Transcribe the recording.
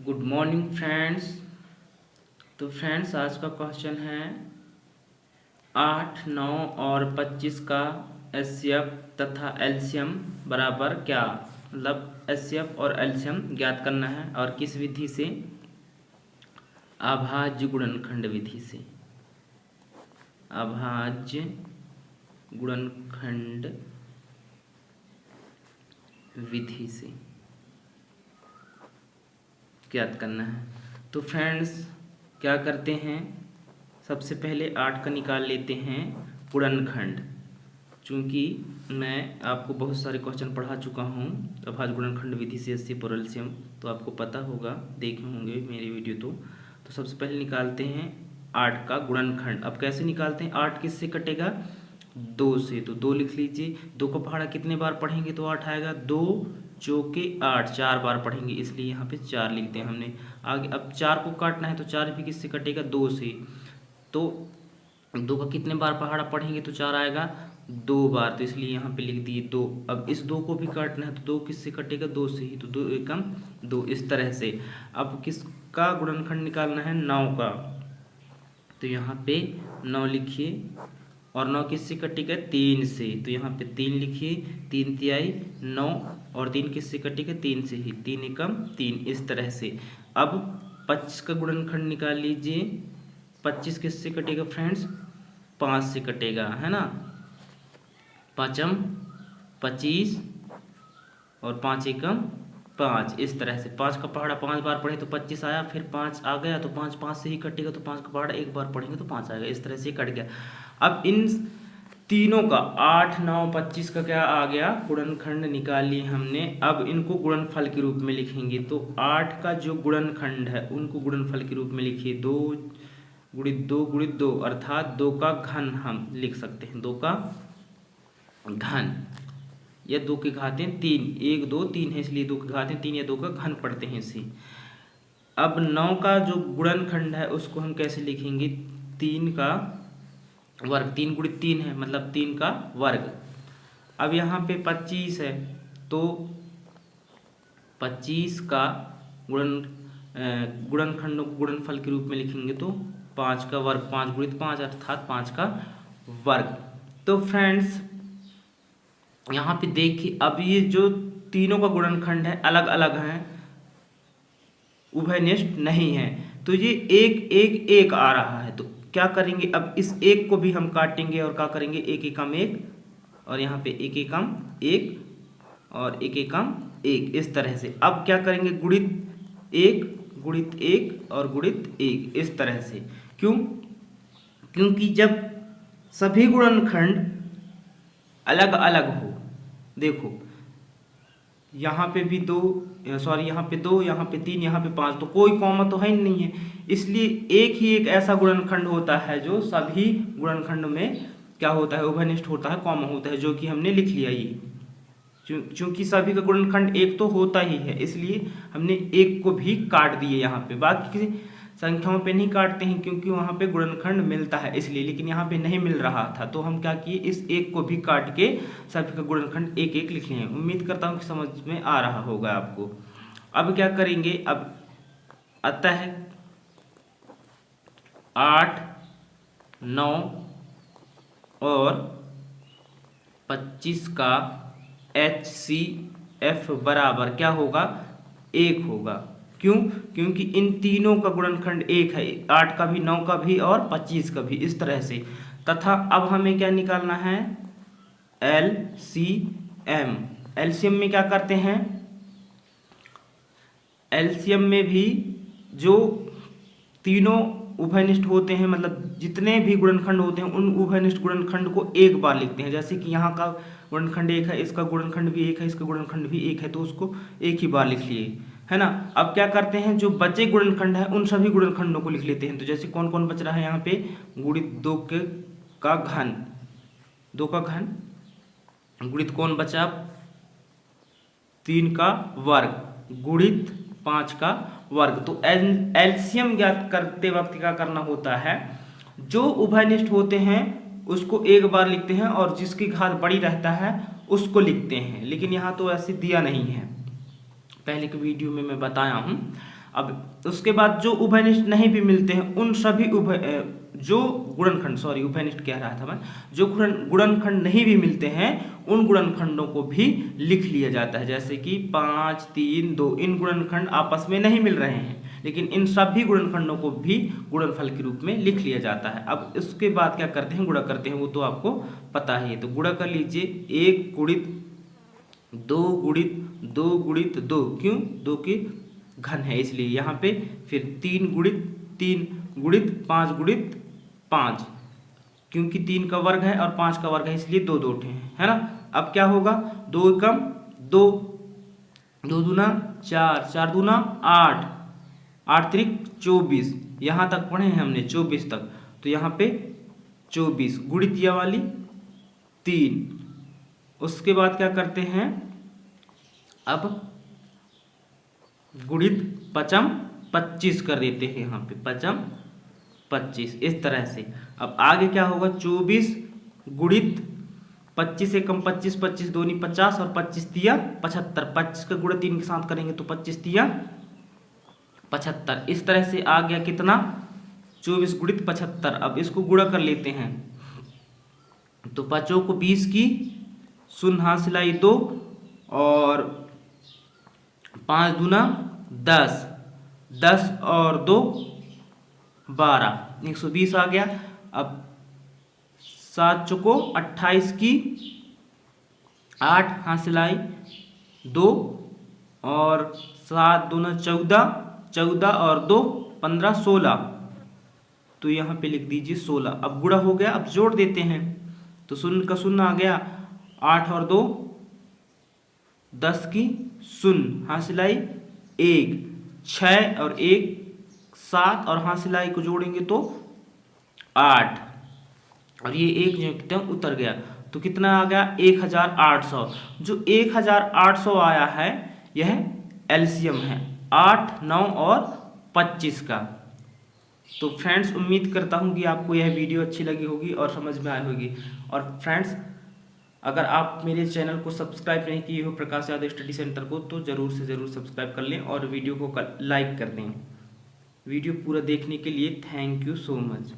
Good morning friends. तो friends आज का क्वेश्चन है 8, 9 और 25 का एचसीएफ तथा एलसीएम बराबर क्या। मतलब एचसीएफ और एलसीएम ज्ञात करना है और किस विधि से, अभाज्य गुणनखंड विधि से। अभाज्य गुणनखंड विधि से ज्ञात करना है। तो फ्रेंड्स क्या करते हैं, सबसे पहले 8 का निकाल लेते हैं गुणनखंड। चूँकि मैं आपको बहुत सारे क्वेश्चन पढ़ा चुका हूँ अभाज्य गुणनखंड विधि से एचसीएफ और एलसीएम, तो आपको पता होगा, देखे होंगे मेरी वीडियो। तो सबसे पहले निकालते हैं 8 का गुणनखंड। अब कैसे निकालते हैं, 8 किससे कटेगा, 2 से। तो 2 लिख लीजिए। 2 का पहाड़ा कितने बार पढ़ेंगे तो 8 आएगा। 2 चौके 8, 4 बार पढ़ेंगे, इसलिए यहाँ पे 4 लिखते हैं हमने। आगे अब 4 को काटना है तो 4 भी किससे कटेगा, 2 से। तो 2 का कितने बार पहाड़ा पढ़ेंगे तो 4 आएगा, 2 बार, तो इसलिए यहाँ पे लिख दिए 2। अब इस 2 को भी काटना है तो 2 किससे कटेगा, 2 से ही, तो 2 एकम 2, इस तरह से। अब किसका गुणनखंड निकालना है, 9 का। तो यहाँ पे 9 लिखिए, और 9 किससे कटेगा, 3 से। तो यहाँ पे 3 लिखिए, 3 तिहाई 9, और 3 किससे कटेगा, 3 से ही, 3 एकम 3, इस तरह से। अब 25 का गुणनखंड निकाल लीजिए। 25 किससे कटेगा फ्रेंड्स, 5 से कटेगा, है ना। 5m 25 और 5 एकम 5, इस तरह से। 5 का पहाड़ा 5 बार पढ़े तो 25 आया, फिर 5 आ गया तो 5 5 से ही कटेगा, तो 5 का पहाड़ा एक बार पढ़ेंगे तो 5 आएगा, इस तरह से कट गया। अब इन तीनों का 8, 9, 25 का क्या आ गया, गुणनखंड निकाल लिए हमने। अब इनको गुणनफल के रूप में लिखेंगे। तो 8 का जो गुणनखंड है उनको गुणनफल के रूप में लिखिए। 2 गुणित 2 गुणित 2, अर्थात 2 का घन हम लिख सकते हैं, 2 का घन, या 2 की घातें 3, 1 2 3 है, इसलिए 2 की घातें 3 या 2 का घन पढ़ते हैं इसे। अब 9 का जो गुणनखंड है उसको हम कैसे लिखेंगे, 3 का वर्ग, 3 गुणित 3 है, मतलब 3 का वर्ग। अब यहाँ पे 25 है, तो 25 का गुणनखंड को गुणनफल के रूप में लिखेंगे तो 5 का वर्ग, 5 गुणित 5 अर्थात 5 का वर्ग। तो फ्रेंड्स यहाँ पे देखिए, अब ये जो तीनों का गुणनखंड है अलग अलग हैं, उभयनिष्ठ नहीं है, तो ये 1 1 1 आ रहा है। तो क्या करेंगे, अब इस 1 को भी हम काटेंगे और क्या करेंगे, 1 एकम 1, और यहाँ पे 1 एकम 1 और 1 एकम 1, इस तरह से। अब क्या करेंगे, गुणित 1 गुणित 1 और गुणित 1, इस तरह से। क्यों, क्योंकि जब सभी गुणनखंड अलग अलग हो, देखो यहाँ पे भी 2, सॉरी यहाँ पे 2, यहाँ पे 3, यहाँ पे 5, तो कोई कॉमा तो है ही नहीं है, इसलिए एक ही एक ऐसा गुणनखंड होता है जो सभी गुणनखंड में क्या होता है, उभयनिष्ठ होता है, कॉमा होता है, जो कि हमने लिख लिया। ये चूंकि सभी का गुणनखंड एक तो होता ही है, इसलिए हमने एक को भी काट दिए यहाँ पे। बाकी किसी संख्याओं पे नहीं काटते हैं क्योंकि वहाँ पे गुणनखंड मिलता है इसलिए, लेकिन यहाँ पे नहीं मिल रहा था, तो हम क्या किए, इस एक को भी काट के सभी का गुणनखंड एक एक लिख लिए। उम्मीद करता हूँ कि समझ में आ रहा होगा आपको। अब क्या करेंगे, अब अतः 8, 9 और 25 का HCF बराबर क्या होगा, 1 होगा। क्यों, क्योंकि इन तीनों का गुणनखंड 1 है, 8 का भी, 9 का भी और 25 का भी, इस तरह से। तथा अब हमें क्या निकालना है, LCM। LCM में क्या करते हैं, LCM में भी जो तीनों उभयनिष्ठ होते हैं, मतलब जितने भी गुणनखंड होते हैं उन उभयनिष्ठ गुणनखंड को एक बार लिखते हैं। जैसे कि यहाँ का गुणनखंड 1 है, इसका गुणनखंड भी 1 है, इसका गुणनखंड भी 1 है, तो उसको एक ही बार लिख लिए, है ना। अब क्या करते हैं, जो बचे गुणनखंड है उन सभी गुणनखंडों को लिख लेते हैं। तो जैसे कौन कौन बच रहा है यहाँ पे, गुणित 2 का घन, 2 का घन, गुणित कौन बचा, 3 का वर्ग, गुणित 5 का वर्ग। तो एलसीएम ज्ञात करते वक्त क्या करना होता है, जो उभयनिष्ठ होते हैं उसको एक बार लिखते हैं और जिसकी घात बड़ी रहता है उसको लिखते हैं, लेकिन यहाँ तो ऐसे दिया नहीं है, पहले की वीडियो में मैं बताया हूँ। अब उसके बाद जो उभयनिष्ठ नहीं भी मिलते हैं उन सभी जो गुणनखंड, सॉरी उभयनिष्ठ कह रहा था मैं, जो गुणनखंड नहीं भी मिलते हैं उन गुणनखंडों को भी लिख लिया जाता है। जैसे कि 5, 3, 2 इन गुणनखंड आपस में नहीं मिल रहे हैं, लेकिन इन सभी गुणनखंडों को भी गुणनफल के रूप में लिख लिया जाता है। अब इसके बाद क्या करते हैं, गुणा करते हैं, वो तो आपको पता ही है। तो गुणा कर लीजिए, 1 गुणित 2 गुणित 2 गुणित 2, क्यों, 2 की घन है इसलिए यहाँ पे। फिर 3 गुणित 3 गुणित 5 गुणित 5, क्योंकि 3 का वर्ग है और 5 का वर्ग है इसलिए 2 2 उठे हैं, है ना। अब क्या होगा, 2 एकम 2, 2 दूना 4, 4 दूना 8, 8 त्रिक 24, यहाँ तक पढ़े हैं हमने 24 तक। तो यहाँ पे 24 गुणित यह वाली 3। उसके बाद क्या करते हैं, अब गुणित 5 25 कर देते हैं यहाँ पे, 5 25 इस तरह से। अब आगे क्या होगा, 24 गुणित 25 एकम 25, 25 दूनी 50 और 25 तिया 75, 25 का गुणा 3 के साथ करेंगे तो 25 तिया 75। इस तरह से आ गया कितना, 24 गुणित 75। अब इसको गुणा कर लेते हैं, तो 5 को 20 की, शून्य हाथ सिलाई 2 और 5 दूना 10, 10 और 2 12, 120 आ गया। अब 7 चौको 28 की, 8 हाथ सिलाई 2 और 7 दूना 14, 14 और 2 15, 16। तो यहाँ पे लिख दीजिए 16। अब गुणा हो गया, अब जोड़ देते हैं, तो शून्य का शून्य आ गया, 8 और 2 10 की, शून्य हाथ सिलाई 1, 6 और 1 7 और हाथ सिलाई को जोड़ेंगे तो 8, और ये 1 जो एकदम उतर गया, तो कितना आ गया 1800। जो 1800 आया है यह एलसीएम है 8, 9 और 25 का। तो फ्रेंड्स उम्मीद करता हूँ कि आपको यह वीडियो अच्छी लगी होगी और समझ में आई होगी। और फ्रेंड्स अगर आप मेरे चैनल को सब्सक्राइब नहीं किए हो प्रकाश यादव स्टडी सेंटर को, तो ज़रूर से ज़रूर सब्सक्राइब कर लें और वीडियो को लाइक कर दें। वीडियो पूरा देखने के लिए थैंक यू सो मच।